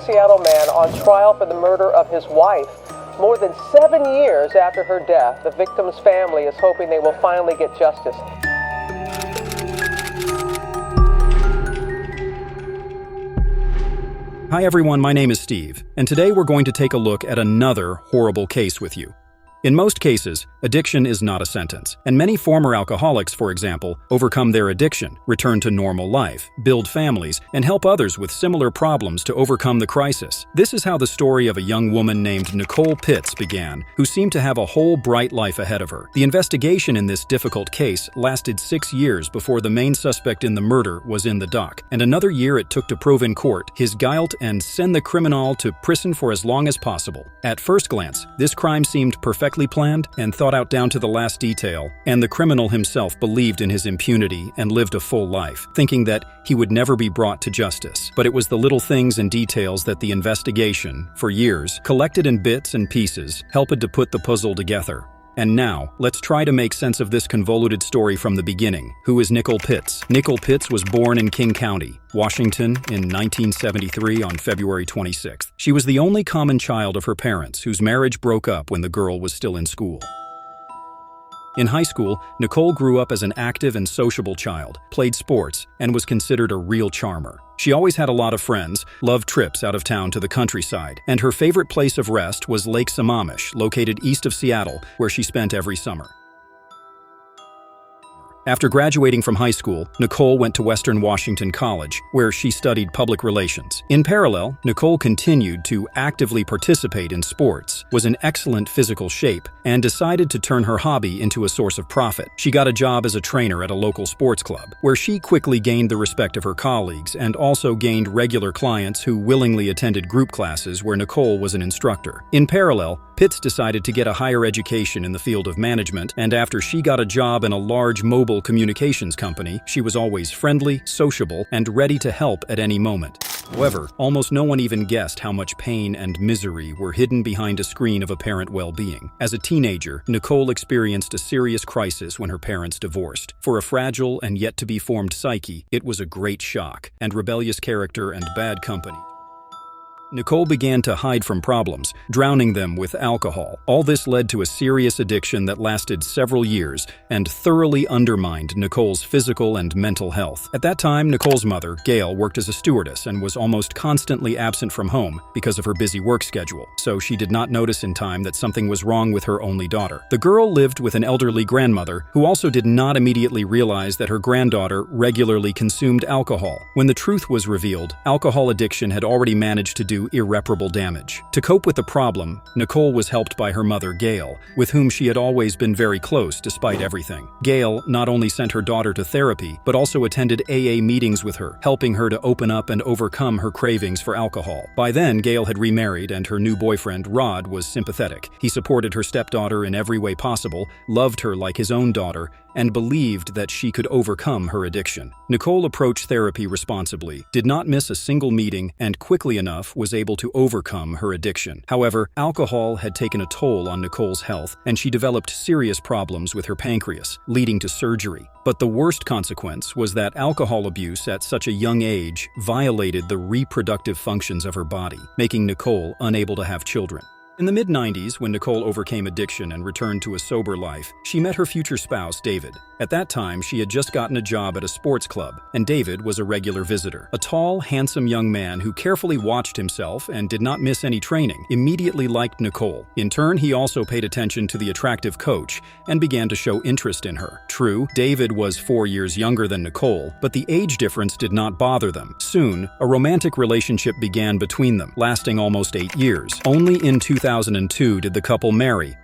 Seattle man on trial for the murder of his wife. More than 7 years after her death, the victim's family is hoping they will finally get justice. Hi everyone, my name is Steve, and today we're going to take a look at another horrible case with you. In most cases, addiction is not a sentence, and many former alcoholics, for example, overcome their addiction, return to normal life, build families, and help others with similar problems to overcome the crisis. This is how the story of a young woman named Nicole Pittz began, who seemed to have a whole bright life ahead of her. The investigation in this difficult case lasted 6 years before the main suspect in the murder was in the dock, and another year it took to prove in court his guilt and send the criminal to prison for as long as possible. At first glance, this crime seemed perfectly planned and thought out down to the last detail, and the criminal himself believed in his impunity and lived a full life, thinking that he would never be brought to justice. But it was the little things and details that the investigation, for years, collected in bits and pieces, helped to put the puzzle together. And now, let's try to make sense of this convoluted story from the beginning. Who is Nicole Pittz? Nicole Pittz was born in King County, Washington, in 1973 on February 26th. She was the only common child of her parents, whose marriage broke up when the girl was still in school. In high school, Nicole grew up as an active and sociable child, played sports, and was considered a real charmer. She always had a lot of friends, loved trips out of town to the countryside, and her favorite place of rest was Lake Sammamish, located east of Seattle, where she spent every summer. After graduating from high school, Nicole went to Western Washington College, where she studied public relations. In parallel, Nicole continued to actively participate in sports, was in excellent physical shape, and decided to turn her hobby into a source of profit. She got a job as a trainer at a local sports club, where she quickly gained the respect of her colleagues and also gained regular clients who willingly attended group classes where Nicole was an instructor. In parallel, Pittz decided to get a higher education in the field of management, and after she got a job in a large mobile communications company, she was always friendly, sociable, and ready to help at any moment. However, almost no one even guessed how much pain and misery were hidden behind a screen of apparent well-being. As a teenager, Nicole experienced a serious crisis when her parents divorced. For a fragile and yet-to-be-formed psyche, it was a great shock, and rebellious character and bad company. Nicole began to hide from problems, drowning them with alcohol. All this led to a serious addiction that lasted several years and thoroughly undermined Nicole's physical and mental health. At that time, Nicole's mother, Gail, worked as a stewardess and was almost constantly absent from home because of her busy work schedule, so she did not notice in time that something was wrong with her only daughter. The girl lived with an elderly grandmother who also did not immediately realize that her granddaughter regularly consumed alcohol. When the truth was revealed, alcohol addiction had already managed to do irreparable damage. To cope with the problem, Nicole was helped by her mother, Gail, with whom she had always been very close despite everything. Gail not only sent her daughter to therapy, but also attended AA meetings with her, helping her to open up and overcome her cravings for alcohol. By then, Gail had remarried, and her new boyfriend, Rod, was sympathetic. He supported her stepdaughter in every way possible, loved her like his own daughter, and believed that she could overcome her addiction. Nicole approached therapy responsibly, did not miss a single meeting, and quickly enough was able to overcome her addiction. However, alcohol had taken a toll on Nicole's health, and she developed serious problems with her pancreas, leading to surgery. But the worst consequence was that alcohol abuse at such a young age violated the reproductive functions of her body, making Nicole unable to have children. In the mid-90s, when Nicole overcame addiction and returned to a sober life, she met her future spouse, David. At that time, she had just gotten a job at a sports club, and David was a regular visitor. A tall, handsome young man who carefully watched himself and did not miss any training, immediately liked Nicole. In turn, he also paid attention to the attractive coach and began to show interest in her. True, David was 4 years younger than Nicole, but the age difference did not bother them. Soon, a romantic relationship began between them, lasting almost 8 years. Only in 2002 did the couple marry,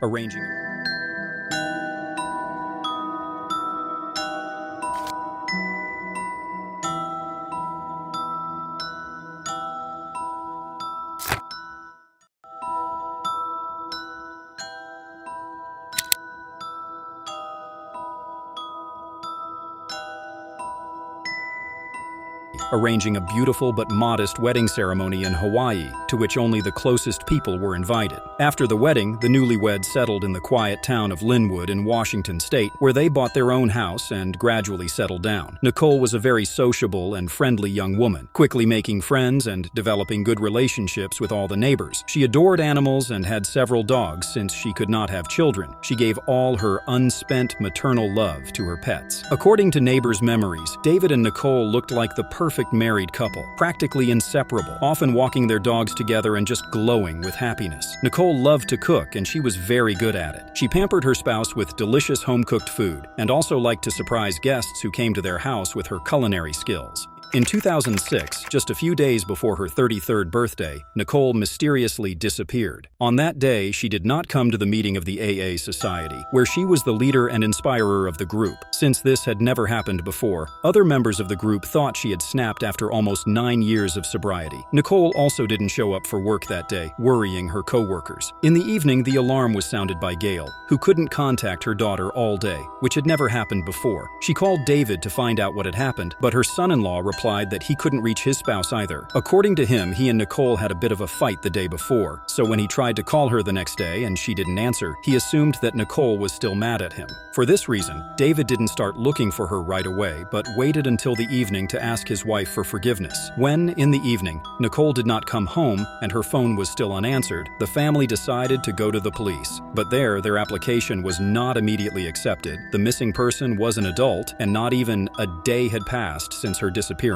arranging a beautiful but modest wedding ceremony in Hawaii, to which only the closest people were invited. After the wedding, the newlyweds settled in the quiet town of Linwood in Washington state, where they bought their own house and gradually settled down. Nicole was a very sociable and friendly young woman, quickly making friends and developing good relationships with all the neighbors. She adored animals and had several dogs since she could not have children. She gave all her unspent maternal love to her pets. According to neighbors' memories, David and Nicole looked like the perfect married couple, practically inseparable, often walking their dogs together and just glowing with happiness. Nicole loved to cook, and she was very good at it. She pampered her spouse with delicious home-cooked food and also liked to surprise guests who came to their house with her culinary skills. In 2006, just a few days before her 33rd birthday, Nicole mysteriously disappeared. On that day, she did not come to the meeting of the AA Society, where she was the leader and inspirer of the group. Since this had never happened before, other members of the group thought she had snapped after almost 9 years of sobriety. Nicole also didn't show up for work that day, worrying her co-workers. In the evening, the alarm was sounded by Gail, who couldn't contact her daughter all day, which had never happened before. She called David to find out what had happened, but her son-in-law replied that he couldn't reach his spouse either. According to him, he and Nicole had a bit of a fight the day before, so when he tried to call her the next day and she didn't answer, he assumed that Nicole was still mad at him. For this reason, David didn't start looking for her right away, but waited until the evening to ask his wife for forgiveness. When, in the evening, Nicole did not come home and her phone was still unanswered, the family decided to go to the police. But there, their application was not immediately accepted. The missing person was an adult, and not even a day had passed since her disappearance.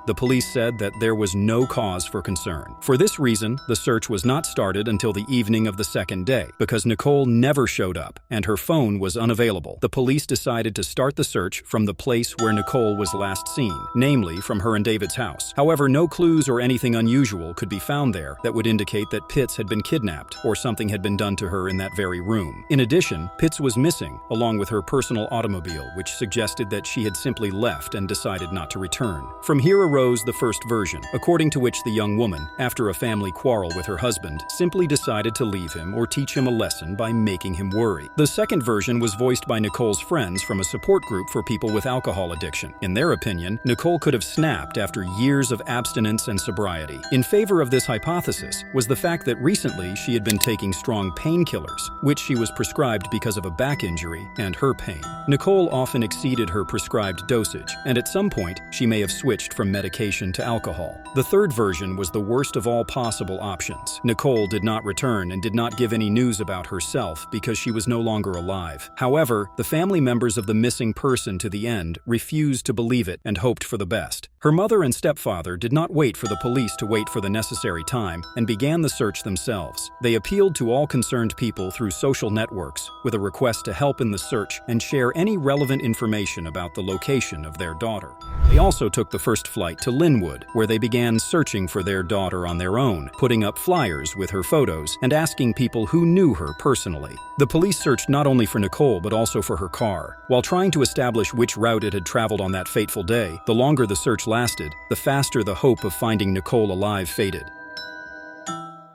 The police said that there was no cause for concern. For this reason, the search was not started until the evening of the second day, because Nicole never showed up and her phone was unavailable. The police decided to start the search from the place where Nicole was last seen, namely from her and David's house. However, no clues or anything unusual could be found there that would indicate that Pittz had been kidnapped or something had been done to her in that very room. In addition, Pittz was missing, along with her personal automobile, which suggested that she had simply left and decided not to return. From here arose the first version, according to which the young woman, after a family quarrel with her husband, simply decided to leave him or teach him a lesson by making him worry. The second version was voiced by Nicole's friends from a support group for people with alcohol addiction. In their opinion, Nicole could have snapped after years of abstinence and sobriety. In favor of this hypothesis was the fact that recently she had been taking strong painkillers, which she was prescribed because of a back injury and her pain. Nicole often exceeded her prescribed dosage, and at some point, she may have switched from medication to alcohol. The third version was the worst of all possible options. Nicole did not return and did not give any news about herself because she was no longer alive. However, the family members of the missing person to the end refused to believe it and hoped for the best. Her mother and stepfather did not wait for the police to wait for the necessary time and began the search themselves. They appealed to all concerned people through social networks with a request to help in the search and share any relevant information about the location of their daughter. They also took the first flight to Linwood, where they began searching for their daughter on their own, putting up flyers with her photos and asking people who knew her personally. The police searched not only for Nicole but also for her car. While trying to establish which route it had traveled on that fateful day, the longer the search lasted, the faster the hope of finding Nicole alive faded.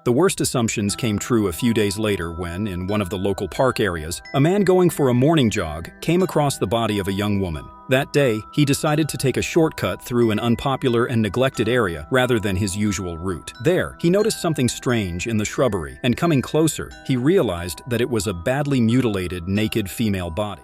The worst assumptions came true a few days later when, in one of the local park areas, a man going for a morning jog came across the body of a young woman. That day, he decided to take a shortcut through an unpopular and neglected area rather than his usual route. There, he noticed something strange in the shrubbery, and coming closer, he realized that it was a badly mutilated, naked female body.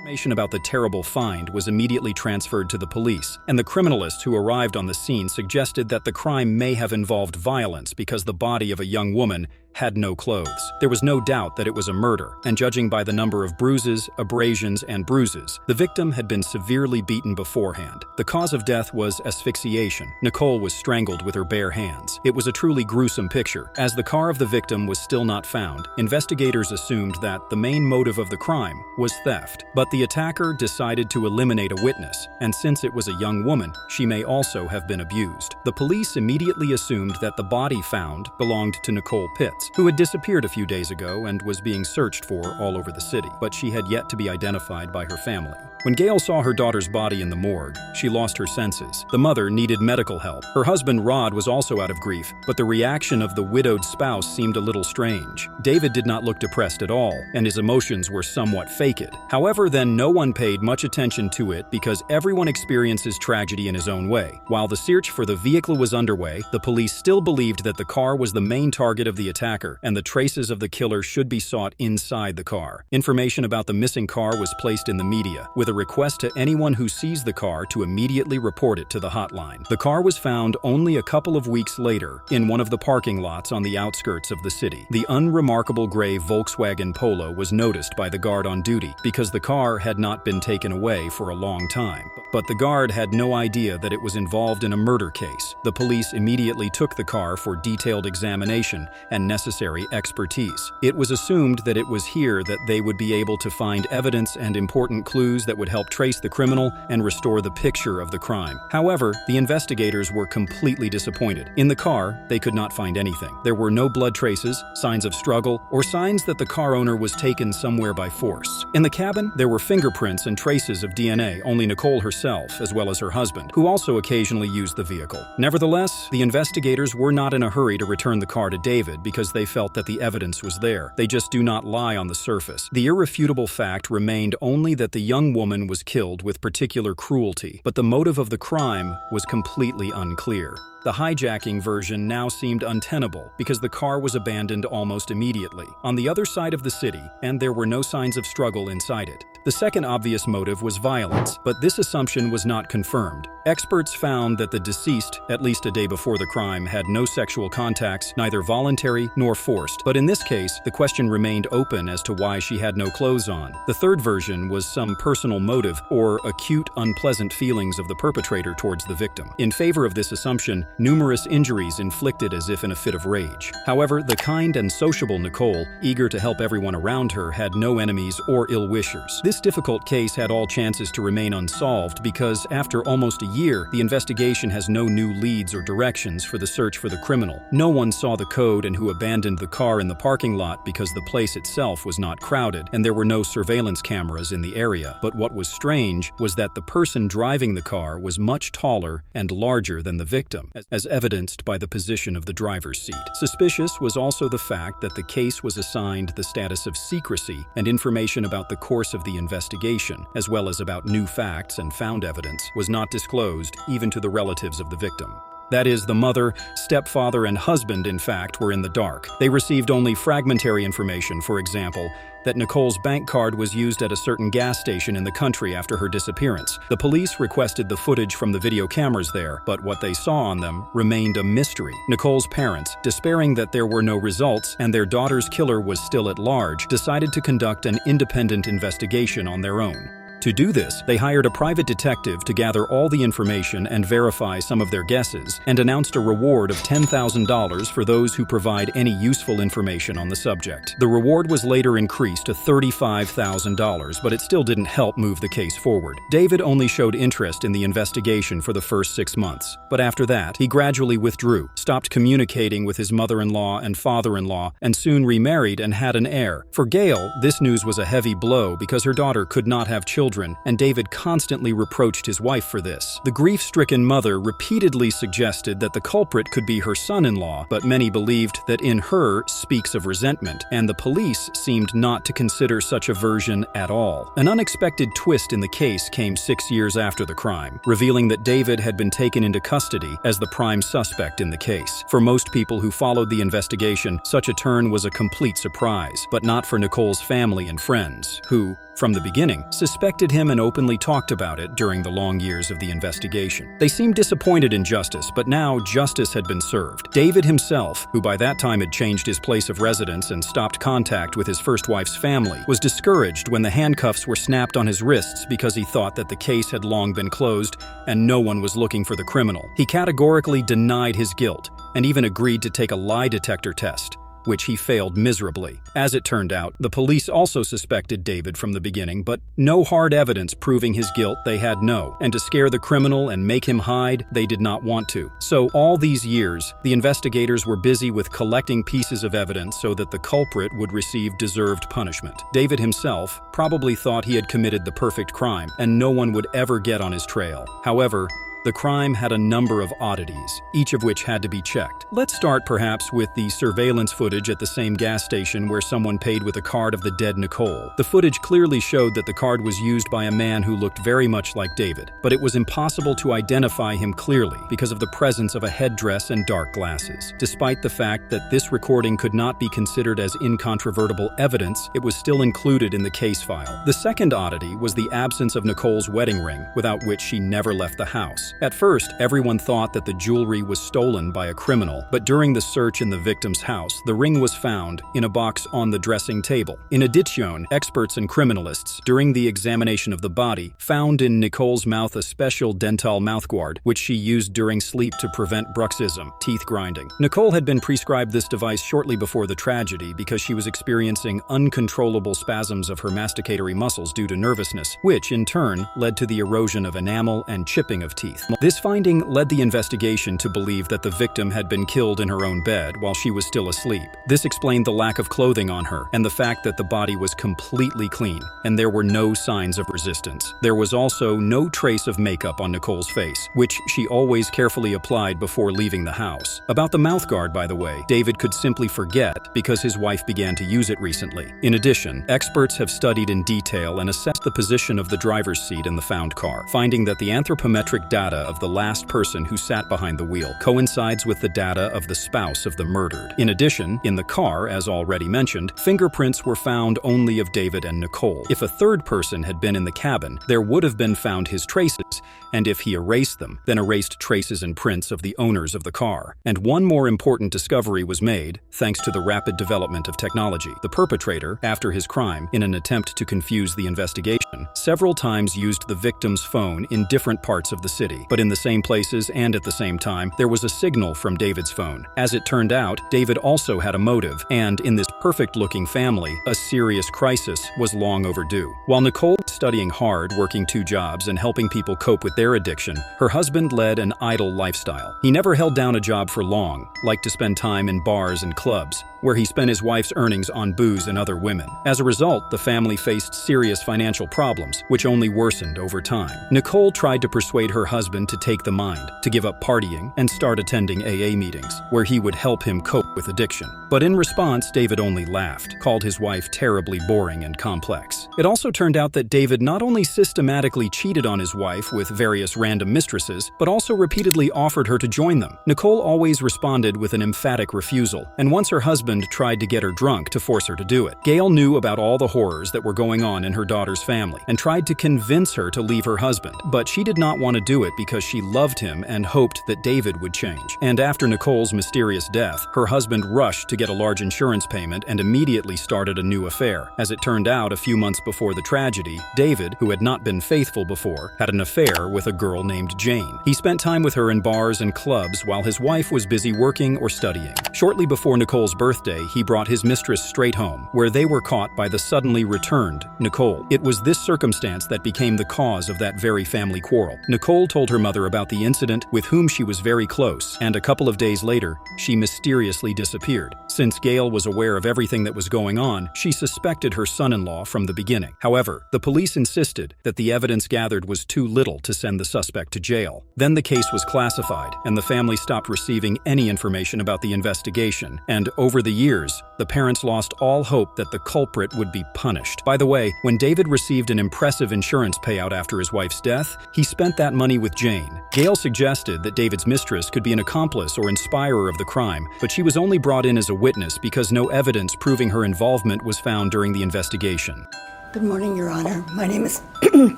Information about the terrible find was immediately transferred to the police, and the criminalists who arrived on the scene suggested that the crime may have involved violence because the body of a young woman had no clothes. There was no doubt that it was a murder, and judging by the number of bruises, abrasions, and bruises, the victim had been severely beaten beforehand. The cause of death was asphyxiation. Nicole was strangled with her bare hands. It was a truly gruesome picture. As the car of the victim was still not found, investigators assumed that the main motive of the crime was theft. But the attacker decided to eliminate a witness, and since it was a young woman, she may also have been abused. The police immediately assumed that the body found belonged to Nicole Pittz, who had disappeared a few days ago and was being searched for all over the city, but she had yet to be identified by her family. When Gail saw her daughter's body in the morgue, she lost her senses. The mother needed medical help. Her husband Rod was also out of grief, but the reaction of the widowed spouse seemed a little strange. David did not look depressed at all, and his emotions were somewhat faked. However, then no one paid much attention to it because everyone experiences tragedy in his own way. While the search for the vehicle was underway, the police still believed that the car was the main target of the attack attacker, and the traces of the killer should be sought inside the car. Information about the missing car was placed in the media, with a request to anyone who sees the car to immediately report it to the hotline. The car was found only a couple of weeks later in one of the parking lots on the outskirts of the city. The unremarkable gray Volkswagen Polo was noticed by the guard on duty because the car had not been taken away for a long time. But the guard had no idea that it was involved in a murder case. The police immediately took the car for detailed examination and necessary expertise. It was assumed that it was here that they would be able to find evidence and important clues that would help trace the criminal and restore the picture of the crime. However, the investigators were completely disappointed. In the car, they could not find anything. There were no blood traces, signs of struggle, or signs that the car owner was taken somewhere by force. In the cabin, there were fingerprints and traces of DNA. Only Nicole herself, as well as her husband, who also occasionally used the vehicle. Nevertheless, the investigators were not in a hurry to return the car to David because they felt that the evidence was there. They just do not lie on the surface. The irrefutable fact remained only that the young woman was killed with particular cruelty, but the motive of the crime was completely unclear. The hijacking version now seemed untenable because the car was abandoned almost immediately, on the other side of the city, and there were no signs of struggle inside it. The second obvious motive was violence, but this assumption was not confirmed. Experts found that the deceased, at least a day before the crime, had no sexual contacts, neither voluntary nor forced. But in this case, the question remained open as to why she had no clothes on. The third version was some personal motive or acute, unpleasant feelings of the perpetrator towards the victim. In favor of this assumption, numerous injuries inflicted as if in a fit of rage. However, the kind and sociable Nicole, eager to help everyone around her, had no enemies or ill-wishers. This difficult case had all chances to remain unsolved because, after almost a year, the investigation has no new leads or directions for the search for the criminal. No one saw the code and who abandoned the car in the parking lot because the place itself was not crowded and there were no surveillance cameras in the area. But what was strange was that the person driving the car was much taller and larger than the victim, as evidenced by the position of the driver's seat. Suspicious was also the fact that the case was assigned the status of secrecy, and information about the course of the investigation, as well as about new facts and found evidence, was not disclosed even to the relatives of the victim. That is, the mother, stepfather, and husband, in fact, were in the dark. They received only fragmentary information, for example, that Nicole's bank card was used at a certain gas station in the country after her disappearance. The police requested the footage from the video cameras there, but what they saw on them remained a mystery. Nicole's parents, despairing that there were no results and their daughter's killer was still at large, decided to conduct an independent investigation on their own. To do this, they hired a private detective to gather all the information and verify some of their guesses, and announced a reward of $10,000 for those who provide any useful information on the subject. The reward was later increased to $35,000, but it still didn't help move the case forward. David only showed interest in the investigation for the first 6 months, but after that, he gradually withdrew, stopped communicating with his mother-in-law and father-in-law, and soon remarried and had an heir. For Gail, this news was a heavy blow because her daughter could not have children, and David constantly reproached his wife for this. The grief-stricken mother repeatedly suggested that the culprit could be her son-in-law, but many believed that in her speaks of resentment, and the police seemed not to consider such a version at all. An unexpected twist in the case came 6 years after the crime, revealing that David had been taken into custody as the prime suspect in the case. For most people who followed the investigation, such a turn was a complete surprise, but not for Nicole's family and friends, who, from the beginning, suspected him and openly talked about it during the long years of the investigation. They seemed disappointed in justice, but now justice had been served. David himself, who by that time had changed his place of residence and stopped contact with his first wife's family, was discouraged when the handcuffs were snapped on his wrists because he thought that the case had long been closed and no one was looking for the criminal. He categorically denied his guilt and even agreed to take a lie detector test, which he failed miserably. As it turned out, the police also suspected David from the beginning, but no hard evidence proving his guilt they had no, and to scare the criminal and make him hide, they did not want to. So all these years, the investigators were busy with collecting pieces of evidence so that the culprit would receive deserved punishment. David himself probably thought he had committed the perfect crime, and no one would ever get on his trail. However, The crime had a number of oddities, each of which had to be checked. Let's start perhaps with the surveillance footage at the same gas station where someone paid with a card of the dead Nicole. The footage clearly showed that the card was used by a man who looked very much like David, but it was impossible to identify him clearly because of the presence of a headdress and dark glasses. Despite the fact that this recording could not be considered as incontrovertible evidence, it was still included in the case file. The second oddity was the absence of Nicole's wedding ring, without which she never left the house. At first, everyone thought that the jewelry was stolen by a criminal, but during the search in the victim's house, the ring was found in a box on the dressing table. In addition, experts and criminalists, during the examination of the body, found in Nicole's mouth a special dental mouthguard, which she used during sleep to prevent bruxism, teeth grinding. Nicole had been prescribed this device shortly before the tragedy because she was experiencing uncontrollable spasms of her masticatory muscles due to nervousness, which in turn led to the erosion of enamel and chipping of teeth. This finding led the investigation to believe that the victim had been killed in her own bed while she was still asleep. This explained the lack of clothing on her and the fact that the body was completely clean and there were no signs of resistance. There was also no trace of makeup on Nicole's face, which she always carefully applied before leaving the house. About the mouthguard, by the way, David could simply forget because his wife began to use it recently. In addition, experts have studied in detail and assessed the position of the driver's seat in the found car, finding that the anthropometric data of the last person who sat behind the wheel coincides with the data of the spouse of the murdered. In addition, in the car, as already mentioned, fingerprints were found only of David and Nicole. If a third person had been in the cabin, there would have been found his traces, and if he erased them, then erased traces and prints of the owners of the car. And one more important discovery was made, thanks to the rapid development of technology. The perpetrator, after his crime, in an attempt to confuse the investigation, several times used the victim's phone in different parts of the city, but in the same places and at the same time, there was a signal from David's phone. As it turned out, David also had a motive, and in this perfect-looking family, a serious crisis was long overdue. While Nicole was studying hard, working 2 jobs, and helping people cope with their addiction, her husband led an idle lifestyle. He never held down a job for long, liked to spend time in bars and clubs, where he spent his wife's earnings on booze and other women. As a result, the family faced serious financial problems, which only worsened over time. Nicole tried to persuade her husband to take the mind, to give up partying, and start attending AA meetings, where he would help him cope with addiction. But in response, David only laughed, called his wife terribly boring and complex. It also turned out that David not only systematically cheated on his wife with various random mistresses, but also repeatedly offered her to join them. Nicole always responded with an emphatic refusal, and once her husband tried to get her drunk to force her to do it. Gail knew about all the horrors that were going on in her daughter's family and tried to convince her to leave her husband, but she did not want to do it because she loved him and hoped that David would change. And after Nicole's mysterious death, her husband rushed to get a large insurance payment and immediately started a new affair. As it turned out, a few months before the tragedy, David, who had not been faithful before, had an affair with a girl named Jane. He spent time with her in bars and clubs while his wife was busy working or studying. Shortly before Nicole's birthday, he brought his mistress straight home, where they were caught by the suddenly returned Nicole. It was this circumstance that became the cause of that very family quarrel. Nicole told her mother about the incident, with whom she was very close, and a couple of days later, she mysteriously disappeared. Since Gail was aware of everything that was going on, she suspected her son-in-law from the beginning. However, the police insisted that the evidence gathered was too little to send the suspect to jail. Then the case was classified, and the family stopped receiving any information about the investigation, and over the years, the parents lost all hope that the culprit would be punished. By the way, when David received an impressive insurance payout after his wife's death, he spent that money with Jane. Gail suggested that David's mistress could be an accomplice or inspirer of the crime, but she was only brought in as a witness because no evidence proving her involvement was found during the investigation. Good morning, Your Honor. My name is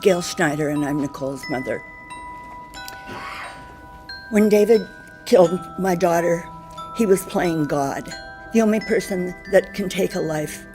Gail Schneider, and I'm Nicole's mother. When David killed my daughter, he was playing God. The only person that can take a life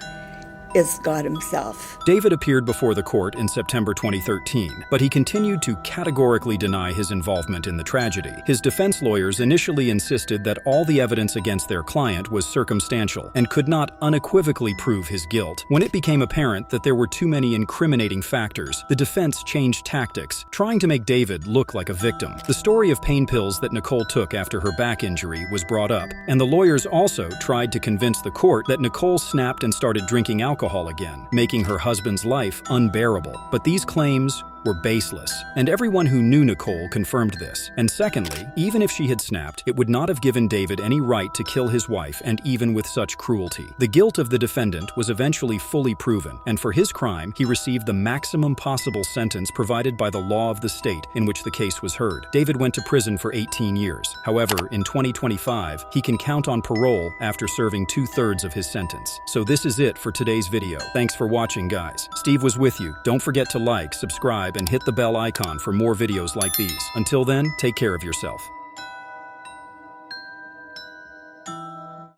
is God himself. David appeared before the court in September 2013, but he continued to categorically deny his involvement in the tragedy. His defense lawyers initially insisted that all the evidence against their client was circumstantial and could not unequivocally prove his guilt. When it became apparent that there were too many incriminating factors, the defense changed tactics, trying to make David look like a victim. The story of pain pills that Nicole took after her back injury was brought up, and the lawyers also tried to convince the court that Nicole snapped and started drinking alcohol again, making her husband's life unbearable. But these claims were baseless, and everyone who knew Nicole confirmed this. And secondly, even if she had snapped, it would not have given David any right to kill his wife, and even with such cruelty. The guilt of the defendant was eventually fully proven, and for his crime, he received the maximum possible sentence provided by the law of the state in which the case was heard. David went to prison for 18 years. However, in 2025, he can count on parole after serving 2/3 of his sentence. So this is it for today's video. Thanks for watching, guys. Steve was with you. Don't forget to like, subscribe, and hit the bell icon for more videos like these. Until then, take care of yourself.